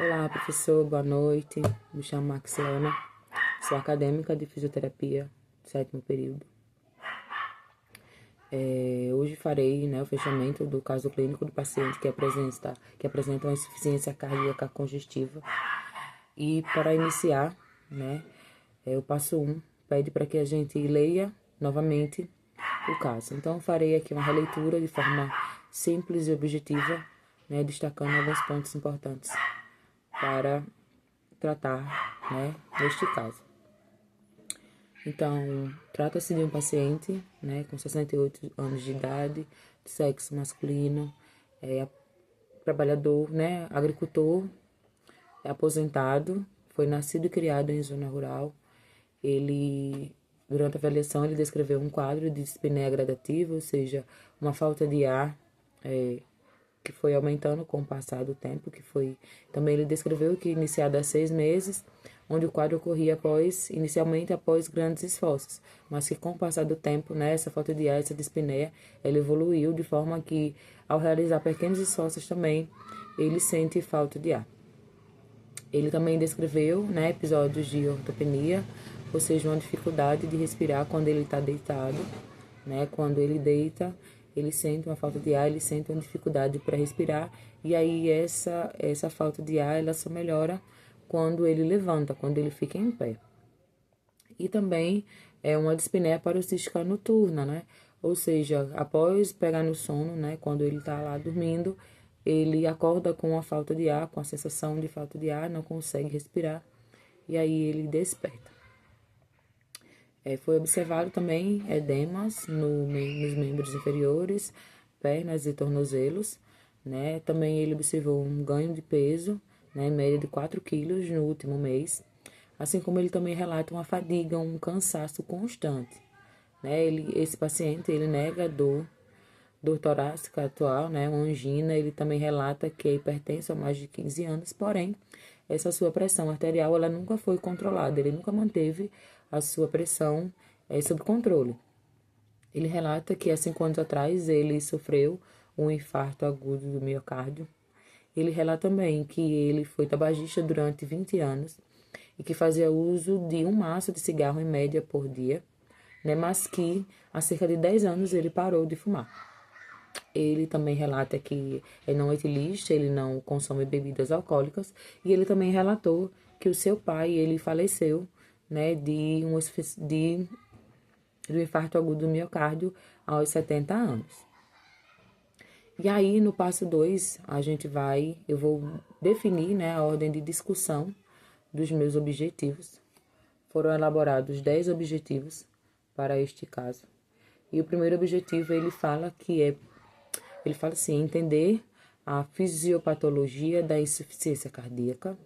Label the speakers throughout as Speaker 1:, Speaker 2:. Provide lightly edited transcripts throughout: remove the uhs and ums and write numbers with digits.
Speaker 1: Olá, professor, boa noite. Me chamo Maxiana, sou acadêmica de fisioterapia, 7º período. Hoje farei, o fechamento do caso clínico do paciente que apresenta uma insuficiência cardíaca congestiva. E para iniciar, o passo 1 pede para que a gente leia novamente o caso. Então, farei aqui uma releitura de forma simples e objetiva, destacando alguns pontos importantes para tratar, neste caso. Então, trata-se de um paciente, com 68 anos de idade, de sexo masculino, trabalhador, agricultor, aposentado, foi nascido e criado em zona rural. Durante a avaliação, ele descreveu um quadro de dispneia gradativa, ou seja, uma falta de ar, que foi aumentando com o passar do tempo, também ele descreveu que iniciado há 6 meses, onde o quadro ocorria inicialmente após grandes esforços, mas que com o passar do tempo, essa falta de ar, essa dispneia, ela evoluiu de forma que, ao realizar pequenos esforços também, ele sente falta de ar. Ele também descreveu, episódios de ortopenia, ou seja, uma dificuldade de respirar quando ele está deitado, quando ele deita, ele sente uma falta de ar, ele sente uma dificuldade para respirar, e aí essa falta de ar, ela só melhora quando ele levanta, quando ele fica em pé. E também é uma dispneia paroxística noturna, ou seja, após pegar no sono, quando ele está lá dormindo, ele acorda com a falta de ar, com a sensação de falta de ar, não consegue respirar, e aí ele desperta. Foi observado também edemas nos membros inferiores, pernas e tornozelos, Também ele observou um ganho de peso, em média de 4 quilos no último mês, assim como ele também relata uma fadiga, um cansaço constante, Esse paciente, ele nega dor torácica atual, uma angina. Ele também relata que é hipertenso há mais de 15 anos, porém, essa sua pressão arterial, ela nunca foi controlada, ele nunca manteve a sua pressão sob controle. Ele relata que há 5 anos atrás ele sofreu um infarto agudo do miocárdio. Ele relata também que ele foi tabagista durante 20 anos e que fazia uso de um maço de cigarro em média por dia, mas que há cerca de 10 anos ele parou de fumar. Ele também relata que é não etilista, ele não consome bebidas alcoólicas, e ele também relatou que o seu pai, ele faleceu, de do infarto agudo do miocárdio aos 70 anos. E aí, no passo 2, eu vou definir, a ordem de discussão dos meus objetivos. Foram elaborados 10 objetivos para este caso. E o primeiro objetivo, ele fala assim, entender a fisiopatologia da insuficiência cardíaca.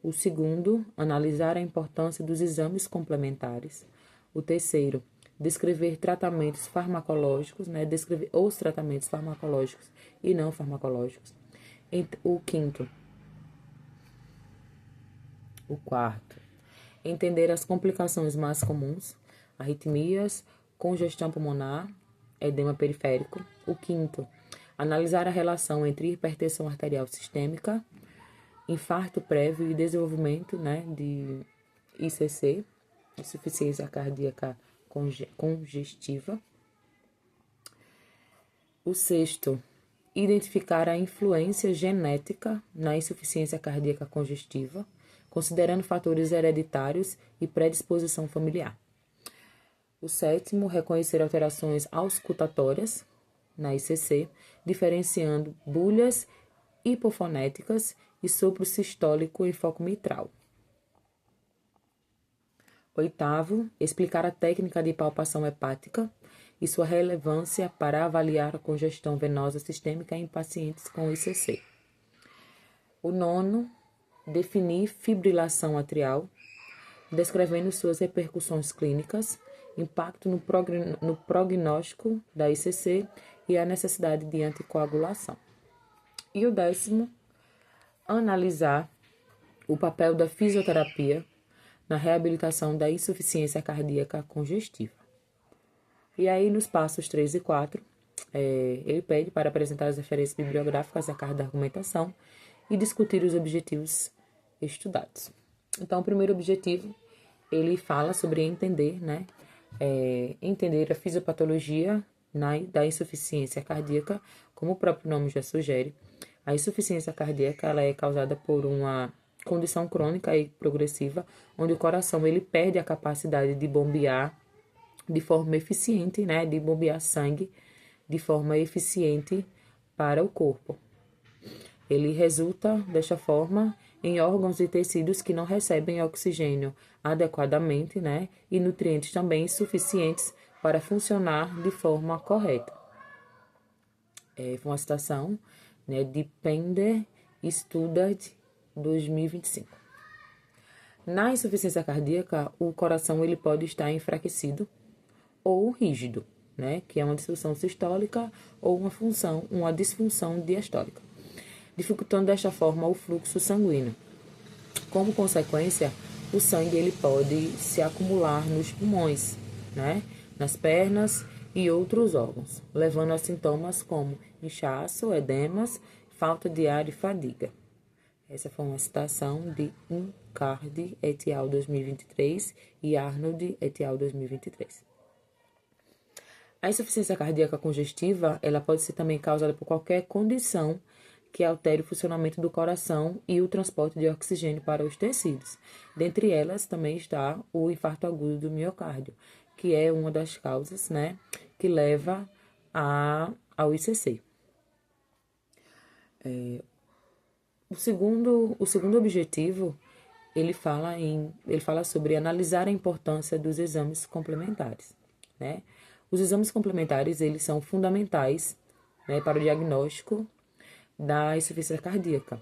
Speaker 1: O segundo, analisar a importância dos exames complementares. O terceiro, descrever tratamentos farmacológicos, descrever os tratamentos farmacológicos e não farmacológicos. O quarto, entender as complicações mais comuns, arritmias, congestão pulmonar, edema periférico. O quinto, analisar a relação entre hipertensão arterial sistêmica, infarto prévio e desenvolvimento, de ICC, insuficiência cardíaca congestiva. O sexto, identificar a influência genética na insuficiência cardíaca congestiva, considerando fatores hereditários e predisposição familiar. O sétimo, reconhecer alterações auscultatórias na ICC, diferenciando bulhas hipofonéticas e sopro sistólico em foco mitral. Oitavo, explicar a técnica de palpação hepática e sua relevância para avaliar a congestão venosa sistêmica em pacientes com ICC. O nono, definir fibrilação atrial, descrevendo suas repercussões clínicas, impacto no prognóstico da ICC e a necessidade de anticoagulação. E o 10º, analisar o papel da fisioterapia na reabilitação da insuficiência cardíaca congestiva. E aí, nos passos 3 e 4, ele pede para apresentar as referências bibliográficas a cada argumentação e discutir os objetivos estudados. Então, o primeiro objetivo, ele fala sobre entender, né? Entender a fisiopatologia da insuficiência cardíaca, como o próprio nome já sugere. A insuficiência cardíaca, ela é causada por uma condição crônica e progressiva, onde o coração ele perde a capacidade de bombear de forma eficiente, né? De bombear sangue de forma eficiente para o corpo. Ele resulta, desta forma, em órgãos e tecidos que não recebem oxigênio adequadamente, né? E nutrientes também suficientes para funcionar de forma correta. Foi uma citação, né, de Pender Student 2025. Na insuficiência cardíaca, o coração ele pode estar enfraquecido ou rígido, né, que é uma disfunção sistólica ou uma disfunção diastólica, dificultando desta forma o fluxo sanguíneo. Como consequência, o sangue ele pode se acumular nos pulmões, né, nas pernas e outros órgãos, levando a sintomas como inchaço, edemas, falta de ar e fadiga. Essa foi uma citação de Incard et al. 2023 e Arnold et al. 2023. A insuficiência cardíaca congestiva, ela pode ser também causada por qualquer condição que altere o funcionamento do coração e o transporte de oxigênio para os tecidos. Dentre elas também está o infarto agudo do miocárdio, que é uma das causas, né, que leva ao ICC. O segundo objetivo, ele fala sobre analisar a importância dos exames complementares, né? Os exames complementares, eles são fundamentais, né, para o diagnóstico da insuficiência cardíaca,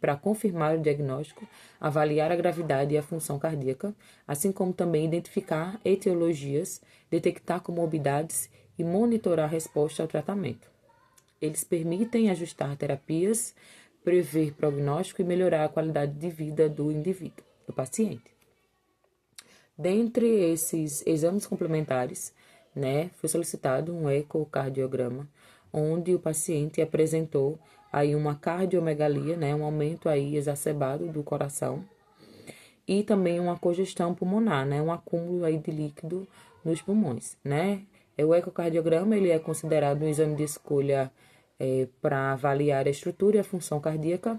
Speaker 1: para confirmar o diagnóstico, avaliar a gravidade e a função cardíaca, assim como também identificar etiologias, detectar comorbidades e monitorar a resposta ao tratamento. Eles permitem ajustar terapias, prever prognóstico e melhorar a qualidade de vida do indivíduo, do paciente. Dentre esses exames complementares, né, foi solicitado um ecocardiograma, onde o paciente apresentou aí uma cardiomegalia, né, um aumento aí exacerbado do coração, e também uma congestão pulmonar, né, um acúmulo aí de líquido nos pulmões, né. O ecocardiograma ele é considerado um exame de escolha para avaliar a estrutura e a função cardíaca,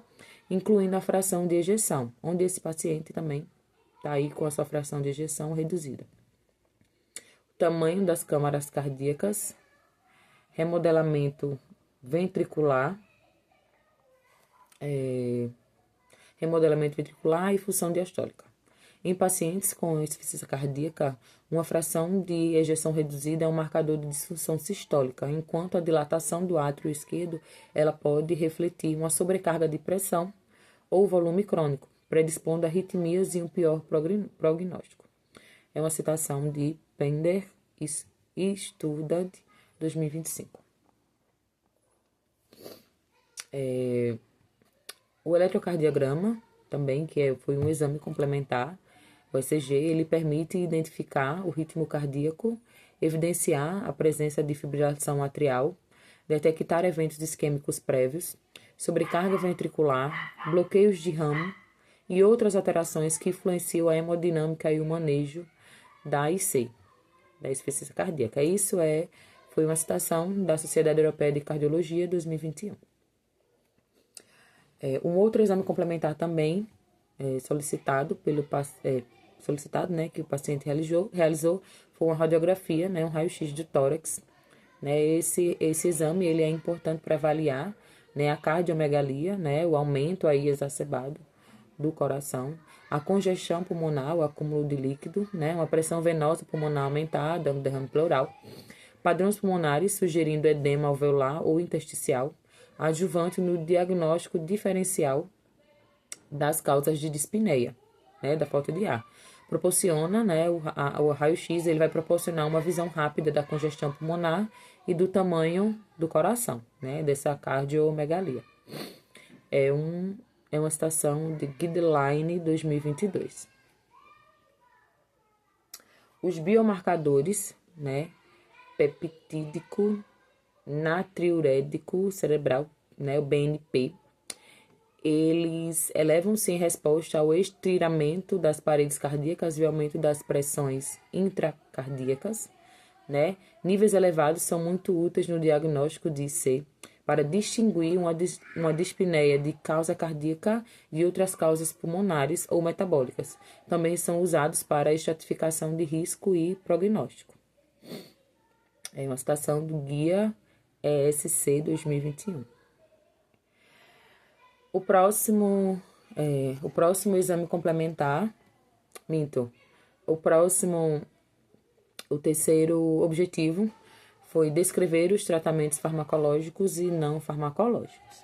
Speaker 1: incluindo a fração de ejeção, onde esse paciente também está aí com a sua fração de ejeção reduzida. O tamanho das câmaras cardíacas, remodelamento ventricular e função diastólica. Em pacientes com insuficiência cardíaca, uma fração de ejeção reduzida é um marcador de disfunção sistólica, enquanto a dilatação do átrio esquerdo ela pode refletir uma sobrecarga de pressão ou volume crônico, predispondo a arritmias e um pior prognóstico. É uma citação de Pender Student 2025. O eletrocardiograma, também, foi um exame complementar, o ECG, ele permite identificar o ritmo cardíaco, evidenciar a presença de fibrilação atrial, detectar eventos isquêmicos prévios, sobrecarga ventricular, bloqueios de ramo e outras alterações que influenciam a hemodinâmica e o manejo da IC, da insuficiência cardíaca. Isso foi uma citação da Sociedade Europeia de Cardiologia 2021. Um outro exame complementar também solicitado, né, que o paciente realizou foi uma radiografia, né, um raio-x de tórax. Né, esse exame ele é importante para avaliar, né, a cardiomegalia, né, o aumento aí exacerbado do coração, a congestão pulmonar, o acúmulo de líquido, né, uma pressão venosa pulmonar aumentada, um derrame pleural, padrões pulmonares sugerindo edema alveolar ou intersticial, adjuvante no diagnóstico diferencial das causas de dispneia, né, da falta de ar. Proporciona, né, o raio-x, ele vai proporcionar uma visão rápida da congestão pulmonar e do tamanho do coração, né, dessa cardiomegalia. É uma citação de Guideline 2022. Os biomarcadores, né, peptídico, natriurético cerebral, né, o BNP, eles elevam-se em resposta ao estiramento das paredes cardíacas e aumento das pressões intracardíacas, né? Níveis elevados são muito úteis no diagnóstico de IC para distinguir uma dispneia de causa cardíaca de outras causas pulmonares ou metabólicas. Também são usados para a estratificação de risco e prognóstico. É uma citação do Guia ESC 2021. O próximo exame complementar, o terceiro objetivo foi descrever os tratamentos farmacológicos e não farmacológicos,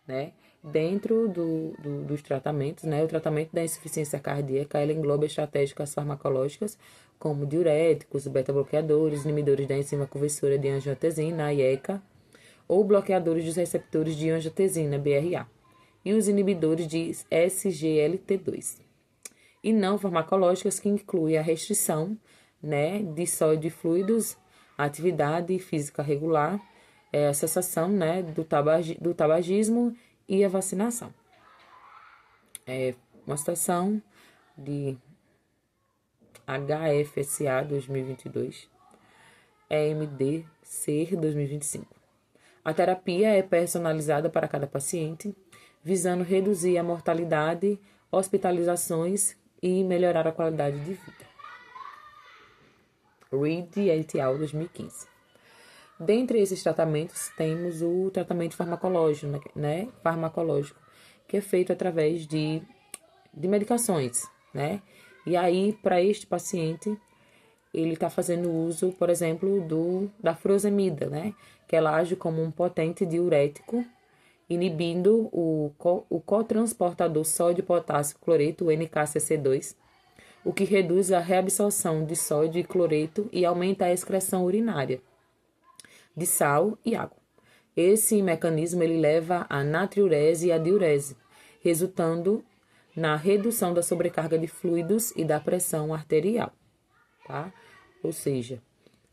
Speaker 1: né? Dentro dos tratamentos, né? O tratamento da insuficiência cardíaca, ela engloba estratégias farmacológicas como diuréticos, beta-bloqueadores, inibidores da enzima conversora de angiotensina, IECA, ou bloqueadores dos receptores de angiotensina, BRA, e os inibidores de SGLT2. E não farmacológicas, que incluem a restrição, né, de sódio e fluidos, a atividade física regular, a cessação, né, do tabagismo e a vacinação. Uma citação de HFSA 2022, EMD-CER 2025. A terapia é personalizada para cada paciente, visando reduzir a mortalidade, hospitalizações e melhorar a qualidade de vida. Reed et al. 2015. Dentre esses tratamentos, temos o tratamento farmacológico, né? Que é feito através de medicações, né? E aí, para este paciente, ele está fazendo uso, por exemplo, da furosemida, né? Que ela age como um potente diurético, inibindo o cotransportador sódio-potássio cloreto, o NKCC2, o que reduz a reabsorção de sódio e cloreto e aumenta a excreção urinária de sal e água. Esse mecanismo ele leva à natriurese e à diurese, resultando na redução da sobrecarga de fluidos e da pressão arterial, tá? Ou seja,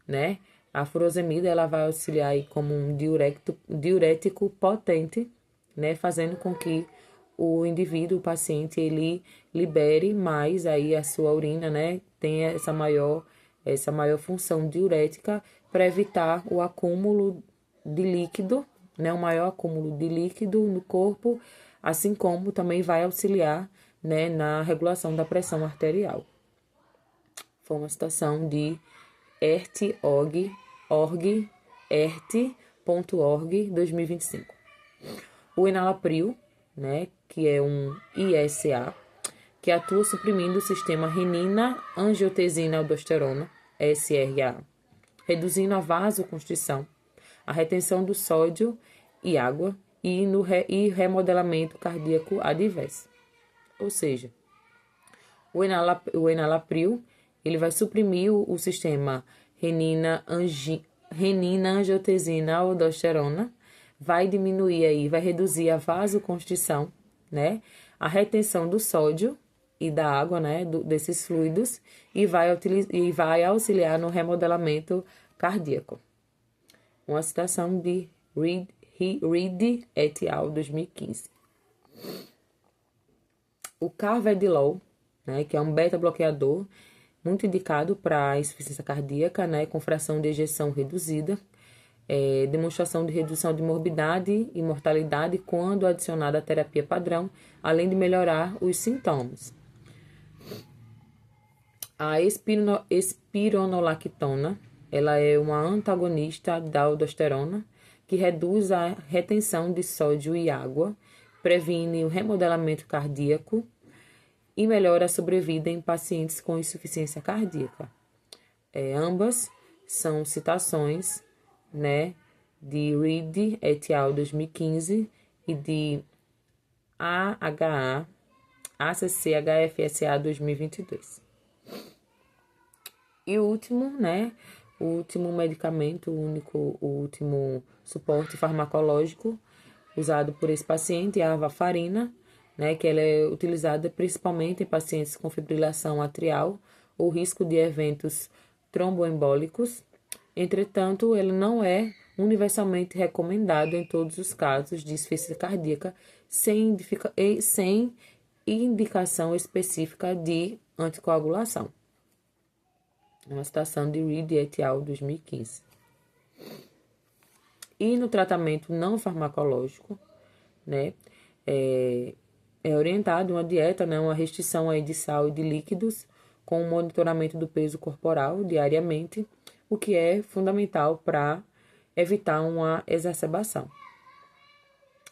Speaker 1: né, a furosemida ela vai auxiliar aí como um diurético potente, né, fazendo com que o indivíduo, o paciente, ele libere mais aí a sua urina, né? Tem essa maior função diurética para evitar o acúmulo de líquido, né? O maior acúmulo de líquido no corpo, assim como também vai auxiliar, né, na regulação da pressão arterial. Foi uma citação de ERT.org, ERT.org 2025. O enalapril, né, que é um ISA, que atua suprimindo o sistema renina-angiotensina-aldosterona, SRA, reduzindo a vasoconstrição, a retenção do sódio e água e remodelamento cardíaco adverso. Ou seja, o enalapril ele vai suprimir o sistema renina-angiotensina-aldosterona, vai diminuir aí, vai reduzir a vasoconstrição, né? A retenção do sódio e da água, né? Desses fluidos e vai auxiliar no remodelamento cardíaco. Uma citação de Reed et al. 2015. O carvedilol, né? Que é um beta-bloqueador muito indicado para a insuficiência cardíaca, né? Com fração de ejeção reduzida. Demonstração de redução de morbidade e mortalidade quando adicionada à terapia padrão, além de melhorar os sintomas. A espironolactona, ela é uma antagonista da aldosterona, que reduz a retenção de sódio e água, previne o remodelamento cardíaco e melhora a sobrevida em pacientes com insuficiência cardíaca. Ambas são citações, né, de Reed et al. 2015 e de ACC HFSA 2022. E o último, né, o último medicamento, o último suporte farmacológico usado por esse paciente é a varfarina, né, que ela é utilizada principalmente em pacientes com fibrilação atrial ou risco de eventos tromboembólicos. Entretanto, ele não é universalmente recomendado em todos os casos de insuficiência cardíaca, sem indicação específica de anticoagulação. Uma citação de Reed et al., 2015. E no tratamento não farmacológico, né, é orientado uma dieta, né, uma restrição aí de sal e de líquidos, com o monitoramento do peso corporal diariamente, o que é fundamental para evitar uma exacerbação.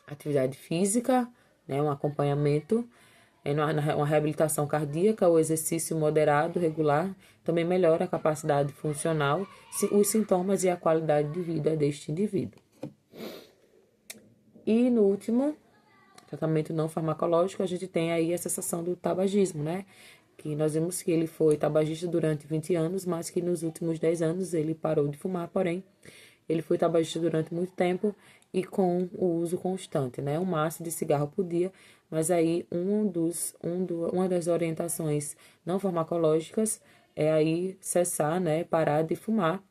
Speaker 1: Atividade física, né, um acompanhamento, uma reabilitação cardíaca, o exercício moderado, regular, também melhora a capacidade funcional, os sintomas e a qualidade de vida deste indivíduo. E no último, tratamento não farmacológico, a gente tem aí a cessação do tabagismo, né? Que nós vimos que ele foi tabagista durante 20 anos, mas que nos últimos 10 anos ele parou de fumar, porém, ele foi tabagista durante muito tempo e com o uso constante, né? Um maço de cigarro por dia, mas aí uma das orientações não farmacológicas é aí cessar, né? Parar de fumar.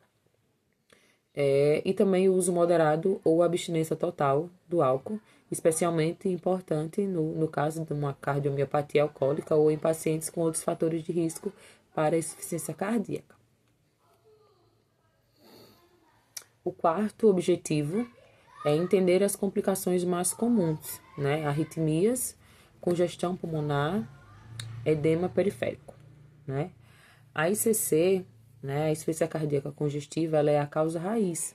Speaker 1: E também o uso moderado ou abstinência total do álcool, especialmente importante no caso de uma cardiomiopatia alcoólica ou em pacientes com outros fatores de risco para a insuficiência cardíaca. O quarto objetivo é entender as complicações mais comuns, né? Arritmias, congestão pulmonar, edema periférico, né? A ICC, né, a insuficiência cardíaca congestiva, ela é a causa raiz.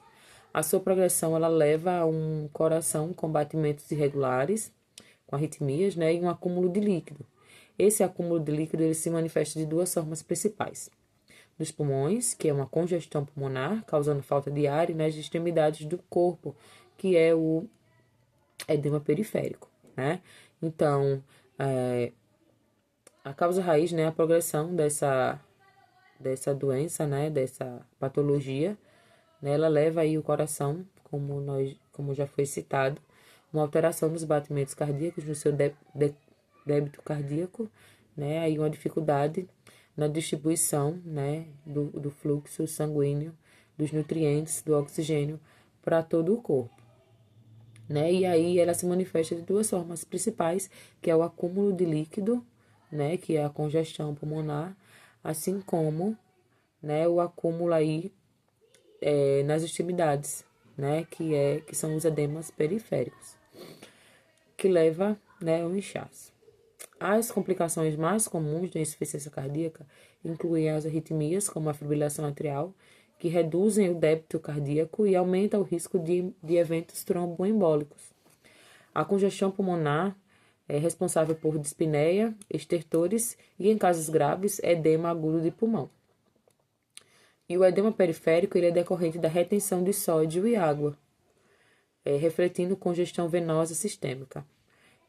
Speaker 1: A sua progressão, ela leva a um coração com batimentos irregulares, com arritmias, né, e um acúmulo de líquido. Esse acúmulo de líquido, ele se manifesta de duas formas principais. Nos pulmões, que é uma congestão pulmonar, causando falta de ar, e nas extremidades do corpo, que é o edema periférico, né? Então, a causa raiz, né, a progressão dessa doença, né, dessa patologia, né, ela leva aí o coração, como já foi citado, uma alteração nos batimentos cardíacos, no seu débito cardíaco, né, aí uma dificuldade na distribuição, né, do fluxo sanguíneo, dos nutrientes, do oxigênio para todo o corpo, né, e aí ela se manifesta de duas formas principais, que é o acúmulo de líquido, né, que é a congestão pulmonar, assim como, né, o acúmulo aí nas extremidades, né, que são os edemas periféricos, que leva, né, ao inchaço. As complicações mais comuns da insuficiência cardíaca incluem as arritmias, como a fibrilação atrial, que reduzem o débito cardíaco e aumentam o risco de eventos tromboembólicos. A congestão pulmonar é responsável por dispneia, estertores e, em casos graves, edema agudo de pulmão. E o edema periférico ele é decorrente da retenção de sódio e água, refletindo congestão venosa sistêmica.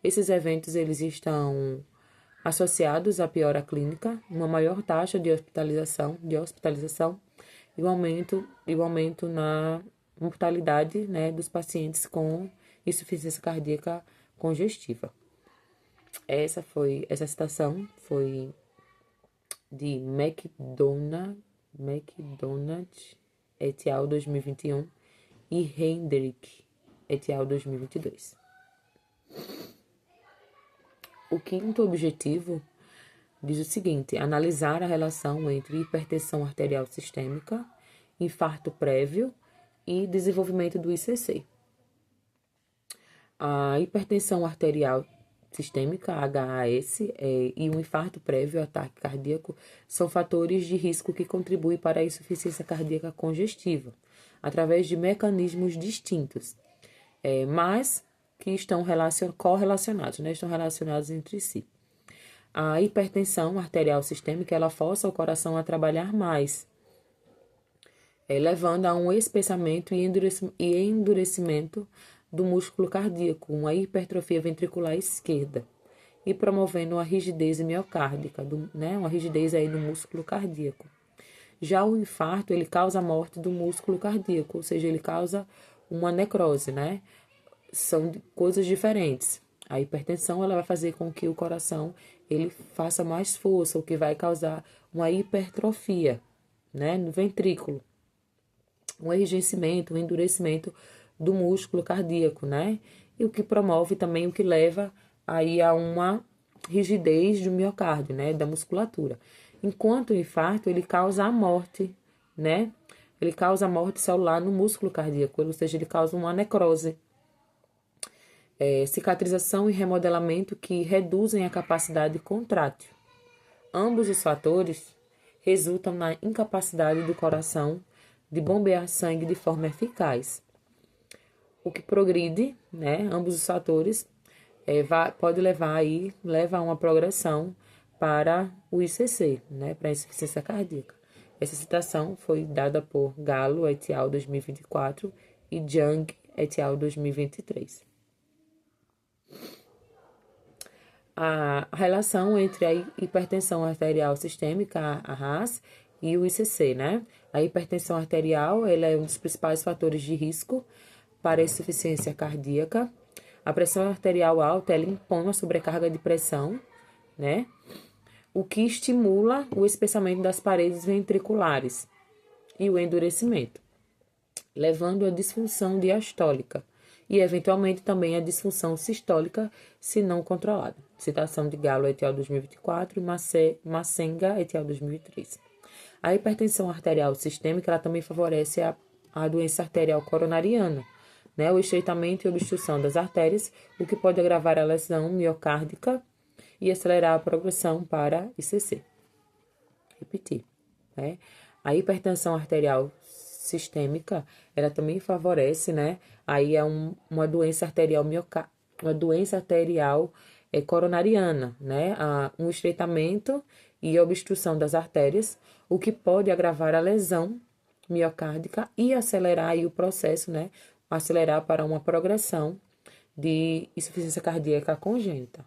Speaker 1: Esses eventos eles estão associados à piora clínica, uma maior taxa de hospitalização e o aumento na mortalidade, né, dos pacientes com insuficiência cardíaca congestiva. Essa citação foi de McDonald et al. 2021 e Hendrick et al. 2022. O quinto objetivo diz o seguinte: analisar a relação entre hipertensão arterial sistêmica, infarto prévio e desenvolvimento do ICC. A hipertensão arterial sistêmica, HAS, e o infarto prévio ao ataque cardíaco são fatores de risco que contribuem para a insuficiência cardíaca congestiva, através de mecanismos distintos, mas que estão correlacionados, né? Estão relacionados entre si. A hipertensão arterial sistêmica, ela força o coração a trabalhar mais, levando a um espessamento e endurecimento do músculo cardíaco, uma hipertrofia ventricular esquerda, e promovendo uma rigidez miocárdica, uma rigidez aí do músculo cardíaco. Já o infarto, ele causa a morte do músculo cardíaco, ou seja, ele causa uma necrose, né? São coisas diferentes. A hipertensão, ela vai fazer com que o coração, ele faça mais força, o que vai causar uma hipertrofia, né, no ventrículo. um enrijecimento, um endurecimento do músculo cardíaco, né? E o que promove também, o que leva aí a uma rigidez do miocárdio, né? Da musculatura. Enquanto o infarto, ele causa a morte, né? Ele causa a morte celular no músculo cardíaco, ou seja, ele causa uma necrose. Cicatrização e remodelamento que reduzem a capacidade contrátil. Ambos os fatores resultam na incapacidade do coração de bombear sangue de forma eficaz. O que progride, né, ambos os fatores, pode leva a uma progressão para o ICC, né, para a insuficiência cardíaca. Essa citação foi dada por Gallo et al. 2024 e Jung et al. 2023. A relação entre a hipertensão arterial sistêmica, a RAS, e o ICC, né? A hipertensão arterial, ela é um dos principais fatores de risco para a insuficiência cardíaca. A pressão arterial alta, ela impõe uma sobrecarga de pressão, né? O que estimula o espessamento das paredes ventriculares e o endurecimento, levando à disfunção diastólica e, eventualmente, também à disfunção sistólica, se não controlada. Citação de Gallo et al. 2024 e Massenga et al. 2003. A hipertensão arterial sistêmica ela também favorece a doença arterial coronariana, né? O estreitamento e obstrução das artérias, o que pode agravar a lesão miocárdica e acelerar a progressão para ICC. Repetir, né? A hipertensão arterial sistêmica, ela também favorece, né? Aí é uma doença arterial coronariana, né? Um estreitamento e obstrução das artérias, o que pode agravar a lesão miocárdica e acelerar aí o processo, né? Acelerar para uma progressão de insuficiência cardíaca congênita.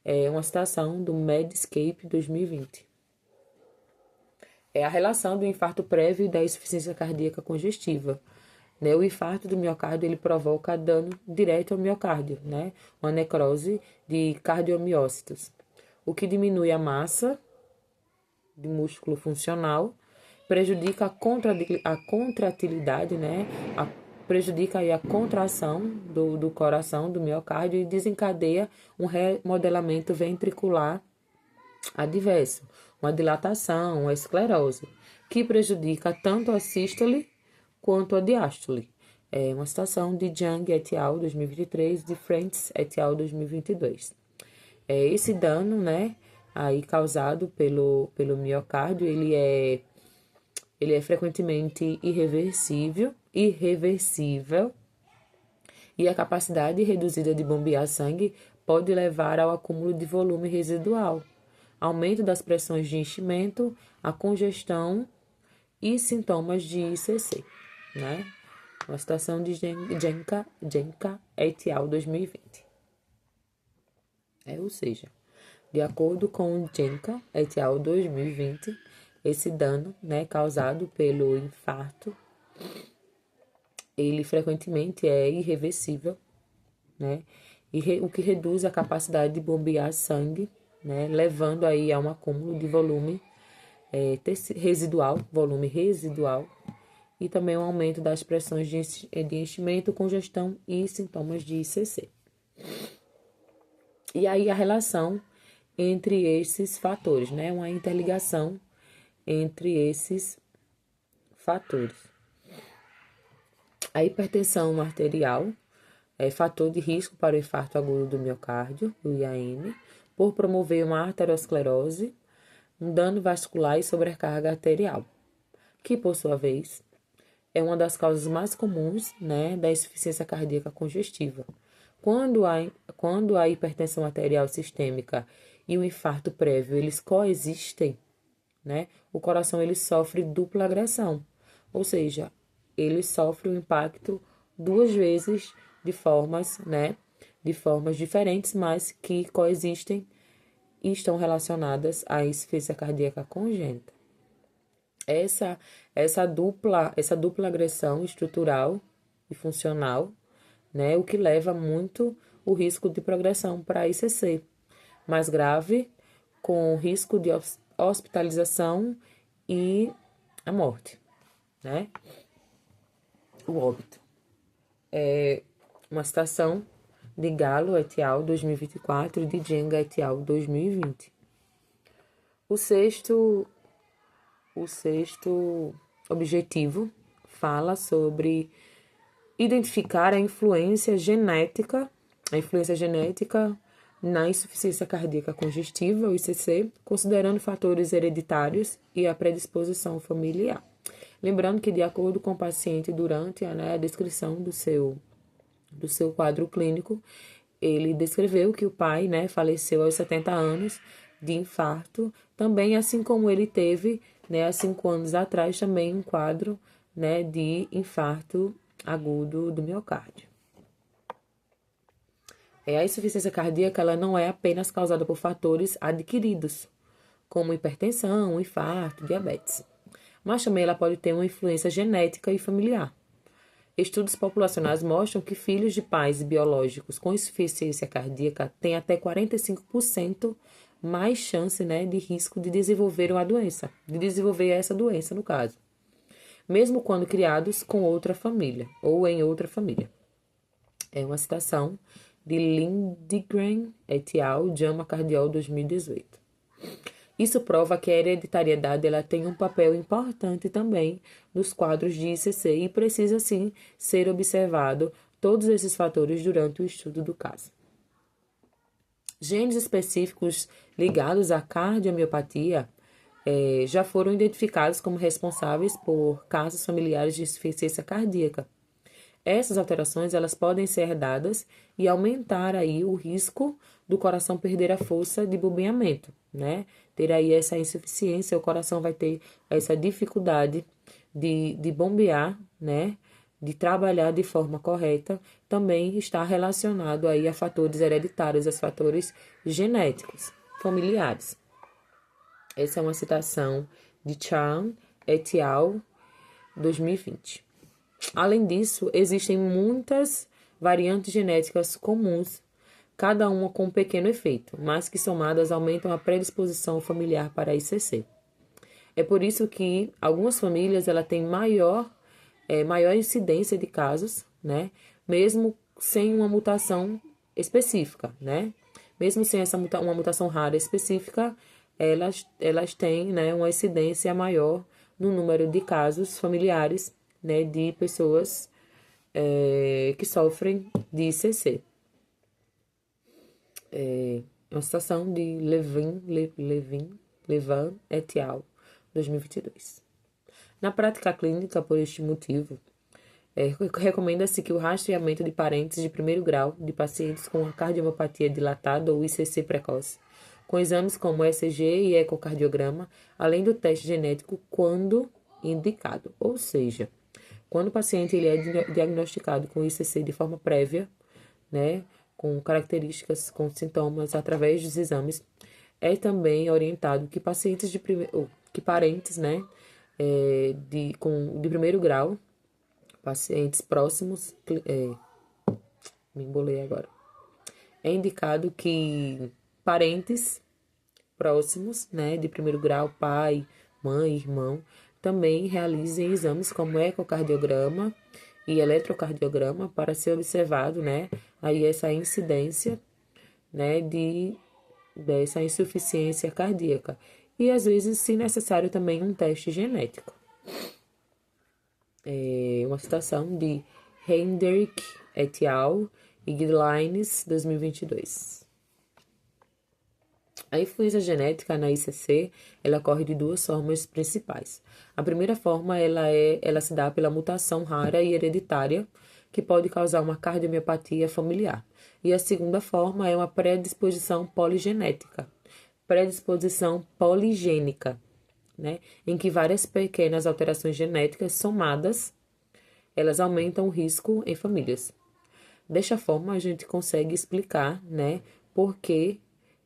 Speaker 1: É uma citação do Medscape 2020. É a relação do infarto prévio e da insuficiência cardíaca congestiva. Né? O infarto do miocárdio ele provoca dano direto ao miocárdio, né? Uma necrose de cardiomiócitos, o que diminui a massa de músculo funcional, prejudica a contratilidade, né? Prejudica aí a contração do coração, do miocárdio e desencadeia um remodelamento ventricular adverso, uma dilatação, uma esclerose, que prejudica tanto a sístole quanto a diástole. É uma citação de Jung et al. 2023, de Frantz et al. 2022. Esse dano, né, aí causado pelo miocárdio, ele é frequentemente irreversível, e a capacidade reduzida de bombear sangue pode levar ao acúmulo de volume residual, aumento das pressões de enchimento, a congestão e sintomas de ICC, né? Uma citação de Jenka et al. 2020. Ou seja, de acordo com Jenka et al. 2020, esse dano, né, causado pelo infarto, ele frequentemente é irreversível, né? O que reduz a capacidade de bombear sangue, né, levando aí a um acúmulo de volume volume residual, e também um aumento das pressões de enchimento, congestão e sintomas de ICC. E aí a relação entre esses fatores, né, uma interligação entre esses fatores. A hipertensão arterial é fator de risco para o infarto agudo do miocárdio, o IAM, por promover uma arteriosclerose, um dano vascular e sobrecarga arterial, que, por sua vez, é uma das causas mais comuns, né, da insuficiência cardíaca congestiva. Quando a hipertensão arterial sistêmica e o infarto prévio, eles coexistem, né, o coração ele sofre dupla agressão, ou seja, ele sofre o impacto duas vezes de formas diferentes, mas que coexistem e estão relacionadas à insuficiência cardíaca congênita. Essa dupla agressão estrutural e funcional, né, o que leva muito o risco de progressão para ICC, mais grave, com risco de hospitalização e a morte, né? o óbito. É uma citação de Gallo et al. 2024 e de Jenga et al. 2020. O sexto objetivo fala sobre identificar a influência genética na insuficiência cardíaca congestiva, o ICC, considerando fatores hereditários e a predisposição familiar. Lembrando que, de acordo com o paciente, durante a descrição do seu quadro clínico, ele descreveu que o pai, faleceu aos 70 anos de infarto, também assim como ele teve, há 5 anos atrás, também um quadro, de infarto agudo do miocárdio. A insuficiência cardíaca ela não é apenas causada por fatores adquiridos, como hipertensão, infarto, diabetes, mas também ela pode ter uma influência genética e familiar. Estudos populacionais mostram que filhos de pais biológicos com insuficiência cardíaca têm até 45% mais chance, de risco de desenvolver essa doença, no caso, mesmo quando criados com outra família ou em outra família. É uma citação de Lindgren et al., JAMA Cardiol 2018. Isso prova que a hereditariedade ela tem um papel importante também nos quadros de ICC e precisa, sim, ser observado todos esses fatores durante o estudo do caso. Genes específicos ligados à cardiomiopatia já foram identificados como responsáveis por casos familiares de insuficiência cardíaca. Essas alterações elas podem ser herdadas e aumentar aí o risco do coração perder a força de bombeamento, Ter aí essa insuficiência, o coração vai ter essa dificuldade de bombear, De trabalhar de forma correta, também está relacionado aí a fatores hereditários, a fatores genéticos, familiares. Essa é uma citação de Chan et al. 2020. Além disso, existem muitas variantes genéticas comuns, cada uma com um pequeno efeito, mas que somadas aumentam a predisposição familiar para a ICC. É por isso que algumas famílias ela têm maior incidência de casos, mesmo sem uma mutação específica, Mesmo sem uma mutação rara específica, elas têm, uma incidência maior no número de casos familiares, de pessoas que sofrem de ICC. Uma citação de Levan et al. 2022. Na prática clínica, por este motivo, recomenda-se que o rastreamento de parentes de primeiro grau de pacientes com cardiomiopatia dilatada ou ICC precoce, com exames como ECG e ecocardiograma, além do teste genético quando indicado. Ou seja, quando o paciente ele é diagnosticado com ICC de forma prévia, com características, com sintomas através dos exames, é também orientado que pacientes parentes, de primeiro grau, pacientes próximos, me embolei agora. É indicado que parentes próximos, de primeiro grau, pai, mãe, irmão, também realizem exames como ecocardiograma e eletrocardiograma para ser observado, aí essa incidência, dessa insuficiência cardíaca. E, às vezes, se necessário, também um teste genético. Uma citação de Hendrick et al. E Guidelines 2022. A influência genética na ICC, ela ocorre de duas formas principais. A primeira forma, ela se dá pela mutação rara e hereditária, que pode causar uma cardiomiopatia familiar. E a segunda forma é uma predisposição poligenética, predisposição poligênica, em que várias pequenas alterações genéticas somadas, elas aumentam o risco em famílias. Desta forma, a gente consegue explicar, por que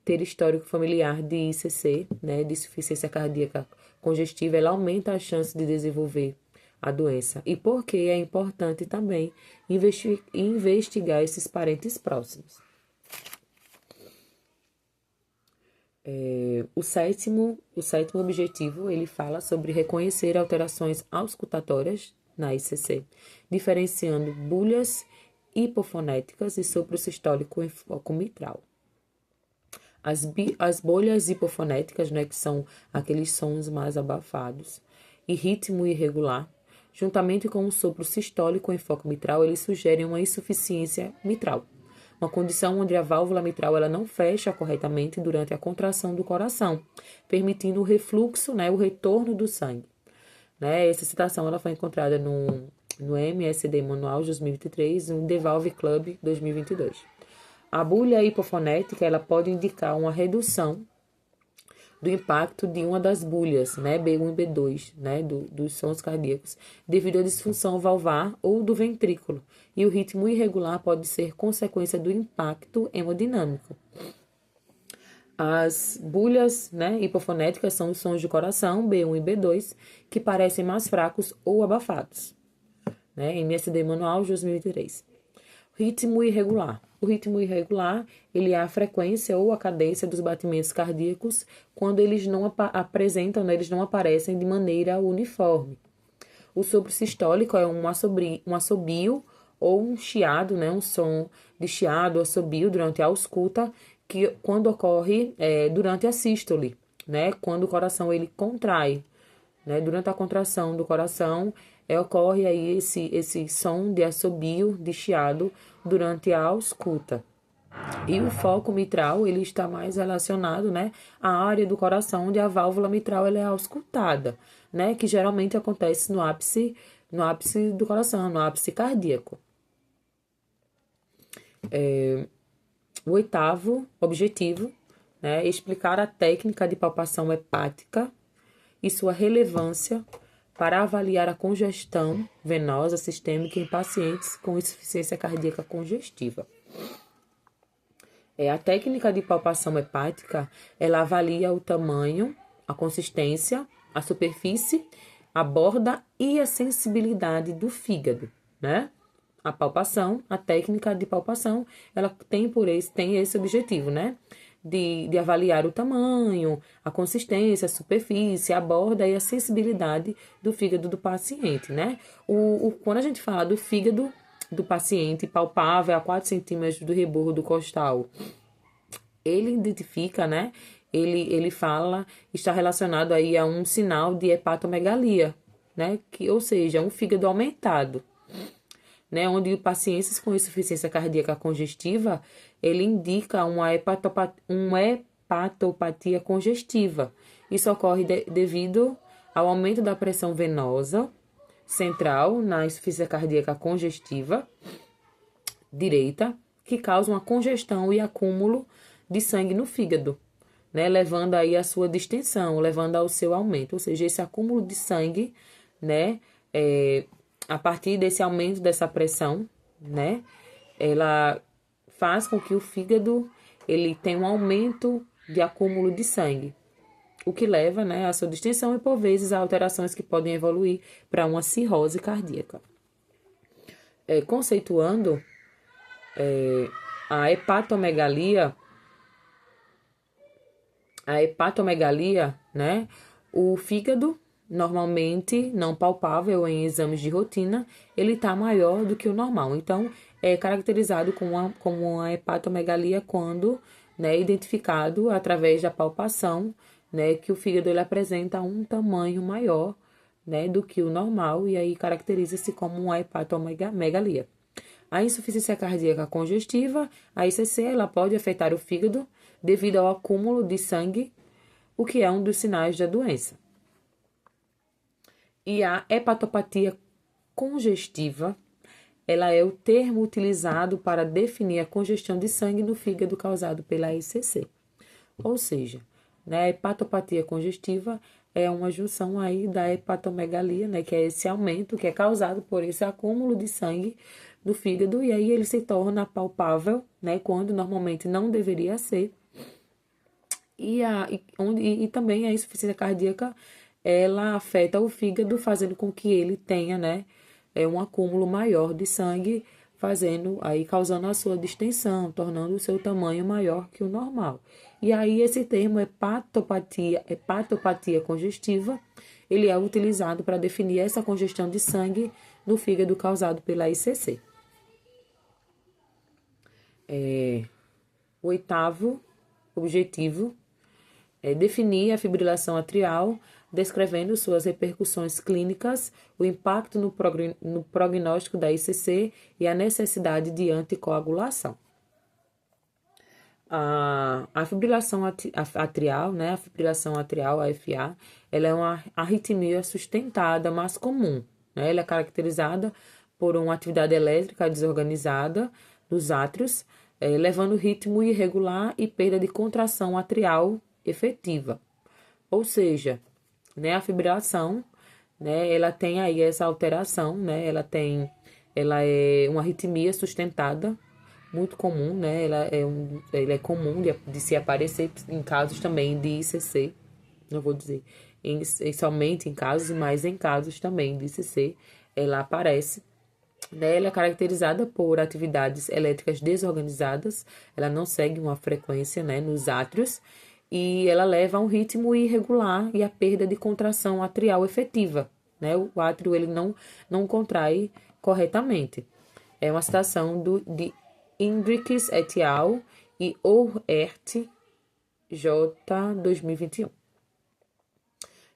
Speaker 1: ter histórico familiar de ICC, de insuficiência cardíaca congestiva, ela aumenta a chance de desenvolver a doença. E por que é importante também investigar esses parentes próximos. O sétimo objetivo, ele fala sobre reconhecer alterações auscultatórias, na ICC, diferenciando bolhas hipofonéticas e sopro sistólico em foco mitral. As bolhas hipofonéticas, né, que são aqueles sons mais abafados, e ritmo irregular, juntamente com o sopro sistólico em foco mitral, eles sugerem uma insuficiência mitral, uma condição onde a válvula mitral ela não fecha corretamente durante a contração do coração, permitindo o refluxo, né, o retorno do sangue. Né? Essa citação ela foi encontrada no MSD Manual de 2023 e no The Valve Club 2022. A bolha hipofonética ela pode indicar uma redução do impacto de uma das bolhas, né, B1 e B2, né, dos sons cardíacos, devido à disfunção valvar ou do ventrículo. E o ritmo irregular pode ser consequência do impacto hemodinâmico. As bolhas, né, hipofonéticas são os sons de coração, B1 e B2, que parecem mais fracos ou abafados. Né, MSD Manual de 2003. Ritmo irregular. O ritmo irregular, ele é a frequência ou a cadência dos batimentos cardíacos quando eles não apresentam, né, eles não aparecem de maneira uniforme. O sopro sistólico é um assobio ou um chiado, né, um som de chiado, assobio durante a ausculta, que quando ocorre durante a sístole, né, quando o coração ele contrai, né, durante a contração do coração, ocorre aí esse som de assobio, de chiado, durante a ausculta. E o foco mitral, ele está mais relacionado, né, à área do coração onde a válvula mitral ela é auscultada, né, que geralmente acontece no ápice do coração, no ápice cardíaco. O oitavo objetivo, né, é explicar a técnica de palpação hepática e sua relevância para avaliar a congestão venosa sistêmica em pacientes com insuficiência cardíaca congestiva. A técnica de palpação hepática, ela avalia o tamanho, a consistência, a superfície, a borda e a sensibilidade do fígado, né? A palpação, a técnica de palpação, ela tem esse objetivo, né? De avaliar o tamanho, a consistência, a superfície, a borda e a sensibilidade do fígado do paciente, né? Quando a gente fala do fígado do paciente palpável a 4 centímetros do rebordo do costal, ele identifica, né? Ele fala, está relacionado aí a um sinal de hepatomegalia, né? Ou seja, um fígado aumentado. Né, onde pacientes com insuficiência cardíaca congestiva, ele indica uma hepatopatia congestiva. Isso ocorre devido ao aumento da pressão venosa central na insuficiência cardíaca congestiva direita, que causa uma congestão e acúmulo de sangue no fígado, né, levando aí a sua distensão, levando ao seu aumento. Ou seja, esse acúmulo de sangue, né, a partir desse aumento dessa pressão, né, ela faz com que o fígado ele tenha um aumento de acúmulo de sangue, o que leva, né, à sua distensão e, por vezes, a alterações que podem evoluir para uma cirrose cardíaca. Conceituando a hepatomegalia, né, o fígado normalmente não palpável em exames de rotina, ele está maior do que o normal. Então, é caracterizado como uma hepatomegalia quando, né, identificado através da palpação, né, que o fígado ele apresenta um tamanho maior, né, do que o normal, e aí caracteriza-se como uma hepatomegalia. A insuficiência cardíaca congestiva, a ICC, ela pode afetar o fígado devido ao acúmulo de sangue, o que é um dos sinais da doença. E a hepatopatia congestiva, ela é o termo utilizado para definir a congestão de sangue no fígado causado pela ICC. Ou seja, né, a hepatopatia congestiva é uma junção aí da hepatomegalia, né, que é esse aumento que é causado por esse acúmulo de sangue no fígado, e aí ele se torna palpável, né, quando normalmente não deveria ser. E também a insuficiência cardíaca, ela afeta o fígado, fazendo com que ele tenha, né, um acúmulo maior de sangue, causando a sua distensão, tornando o seu tamanho maior que o normal. E aí esse termo hepatopatia congestiva, ele é utilizado para definir essa congestão de sangue no fígado causado pela ICC. O oitavo objetivo é definir a fibrilação atrial, descrevendo suas repercussões clínicas, o impacto no prognóstico da ICC e a necessidade de anticoagulação. A fibrilação atrial, né, a fibrilação atrial, AFA, ela é uma arritmia sustentada, mas comum, né? Ela é caracterizada por uma atividade elétrica desorganizada dos átrios, levando ritmo irregular e perda de contração atrial efetiva. Ou seja, né, a fibrilação, né, ela tem aí essa alteração, né? Ela é uma arritmia sustentada, muito comum, né? Ela é comum de se aparecer em casos também de ICC, não vou dizer somente em casos, mas em casos também de ICC, ela aparece. Né? Ela é caracterizada por atividades elétricas desorganizadas, ela não segue uma frequência, né, nos átrios, e ela leva a um ritmo irregular e a perda de contração atrial efetiva, né? O átrio ele não contrai corretamente. É uma citação de Hendricks et al. E O'Hert J. 2021.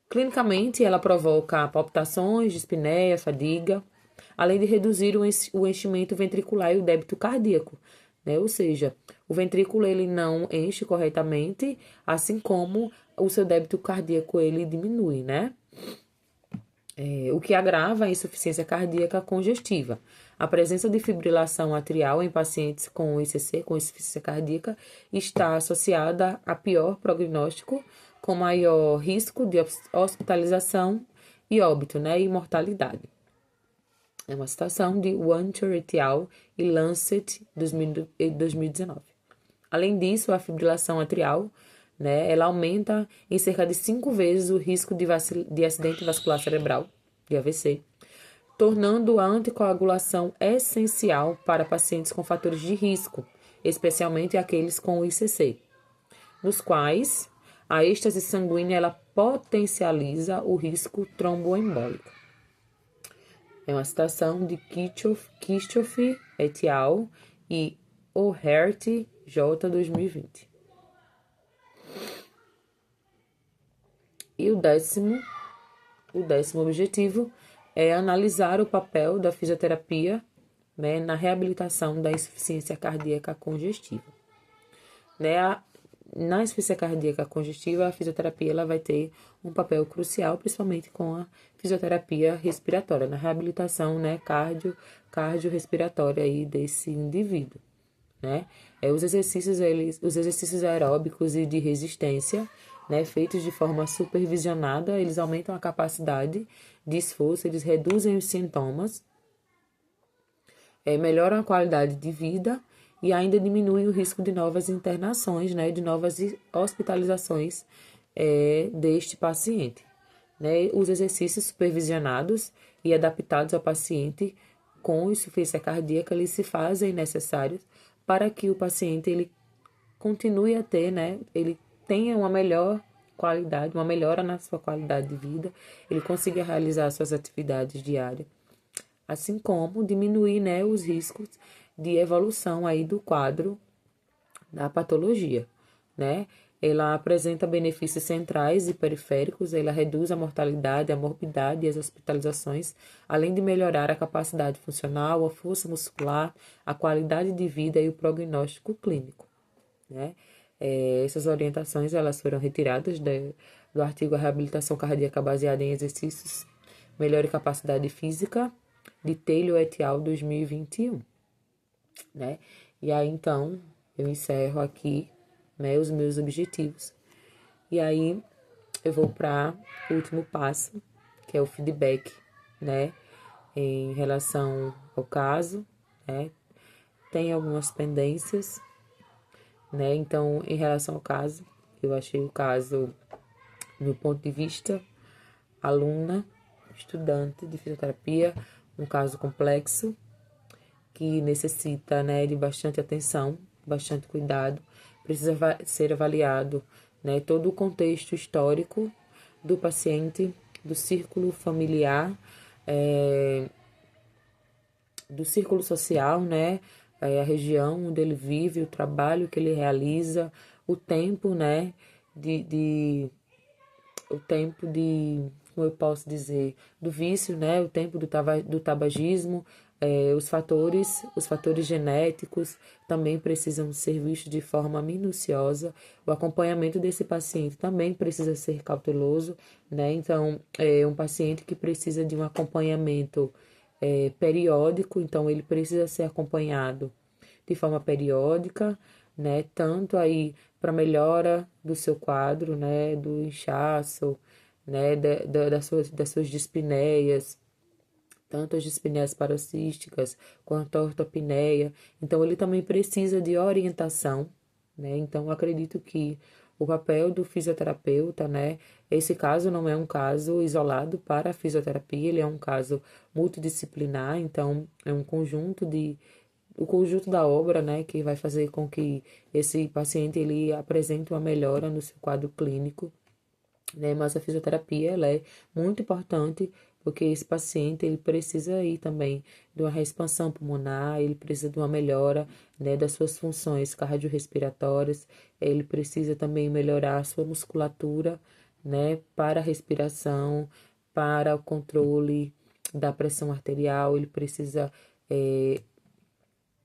Speaker 1: Clinicamente, ela provoca palpitações, dispneia, fadiga, além de reduzir o enchimento ventricular e o débito cardíaco, né? Ou seja, o ventrículo ele não enche corretamente, assim como o seu débito cardíaco ele diminui, né? O que agrava a insuficiência cardíaca congestiva. A presença de fibrilação atrial em pacientes com ICC, com insuficiência cardíaca, está associada a pior prognóstico, com maior risco de hospitalização e óbito, né, e mortalidade. É uma citação de Wanter et al. E Lancet, 2019. Além disso, a fibrilação atrial, né, ela aumenta em cerca de 5 vezes o risco de acidente vascular cerebral, de AVC, tornando a anticoagulação essencial para pacientes com fatores de risco, especialmente aqueles com ICC, nos quais a êxtase sanguínea ela potencializa o risco tromboembólico. É uma citação de Kirchhoff et al. E O'Hert J. 2020. E o décimo objetivo é analisar o papel da fisioterapia, né, na reabilitação da insuficiência cardíaca congestiva. Né, na insuficiência cardíaca congestiva, a fisioterapia ela vai ter um papel crucial, principalmente com a fisioterapia respiratória, na reabilitação, né, cardiorrespiratória aí desse indivíduo, né? Os exercícios aeróbicos e de resistência, né, feitos de forma supervisionada, eles aumentam a capacidade de esforço, eles reduzem os sintomas, melhoram a qualidade de vida e ainda diminui o risco de novas internações, né, de novas hospitalizações deste paciente. Né? Os exercícios supervisionados e adaptados ao paciente com insuficiência cardíaca, eles se fazem necessários para que o paciente ele continue a ter, né, ele tenha uma melhor qualidade, uma melhora na sua qualidade de vida, ele consiga realizar suas atividades diárias, assim como diminuir, né, os riscos de evolução aí do quadro da patologia, né? Ela apresenta benefícios centrais e periféricos, ela reduz a mortalidade, a morbidade e as hospitalizações, além de melhorar a capacidade funcional, a força muscular, a qualidade de vida e o prognóstico clínico, né? Essas orientações elas foram retiradas do artigo A Reabilitação Cardíaca Baseada em Exercícios, Melhor Capacidade Física, de Taylor et al. 2021. Né? E aí, então, eu encerro aqui, né, os meus objetivos. E aí, eu vou para o último passo, que é o feedback, né, em relação ao caso, né? Tem algumas pendências, né? Então, em relação ao caso, eu achei o caso, do meu ponto de vista, aluna, estudante de fisioterapia, um caso complexo, que necessita, né, de bastante atenção, bastante cuidado, precisa ser avaliado, né, todo o contexto histórico do paciente, do círculo familiar, do círculo social, né? A região onde ele vive, o trabalho que ele realiza, o tempo, né? O tempo de, como eu posso dizer, do vício, né? O tempo do tabagismo, os fatores genéticos também precisam ser vistos de forma minuciosa. O acompanhamento desse paciente também precisa ser cauteloso, né? Então, é um paciente que precisa de um acompanhamento periódico, então ele precisa ser acompanhado de forma periódica, né? Tanto aí para melhora do seu quadro, né? Do inchaço, né? Das suas dispneias, tanto as dispneias paroxísticas quanto a ortopneia. Então, ele também precisa de orientação, né? Então, eu acredito que o papel do fisioterapeuta, né? Esse caso não é um caso isolado para a fisioterapia, ele é um caso multidisciplinar, então é um conjunto de o conjunto da obra, né, que vai fazer com que esse paciente ele apresente uma melhora no seu quadro clínico, né? Mas a fisioterapia ela é muito importante porque esse paciente ele precisa ir também de uma expansão pulmonar, ele precisa de uma melhora, né, das suas funções cardiorrespiratórias, ele precisa também melhorar a sua musculatura, né, para a respiração, para o controle da pressão arterial, ele precisa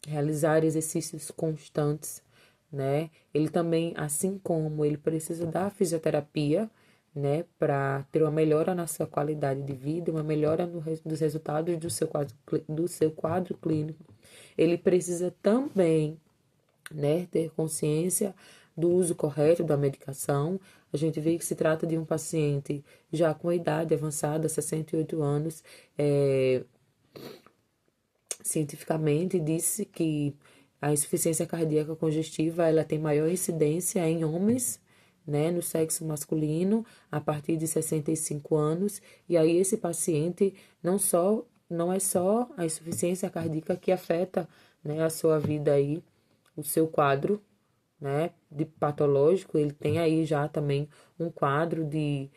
Speaker 1: realizar exercícios constantes, né? Ele também, assim como ele precisa da fisioterapia, né, para ter uma melhora na sua qualidade de vida, uma melhora dos resultados do seu quadro clínico. Ele precisa também, né, ter consciência do uso correto da medicação. A gente vê que se trata de um paciente já com idade avançada, 68 anos, cientificamente disse que a insuficiência cardíaca congestiva ela tem maior incidência em homens, né, no sexo masculino a partir de 65 anos, e aí esse paciente não é só a insuficiência cardíaca que afeta, né, a sua vida aí, o seu quadro, né, de patológico, ele tem aí já também um quadro de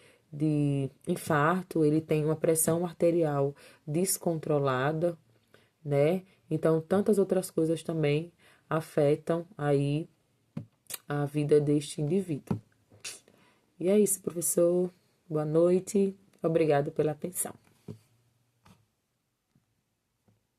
Speaker 1: infarto, ele tem uma pressão arterial descontrolada, né? Então, tantas outras coisas também afetam aí a vida deste indivíduo. E é isso, professor. Boa noite. Obrigado pela atenção.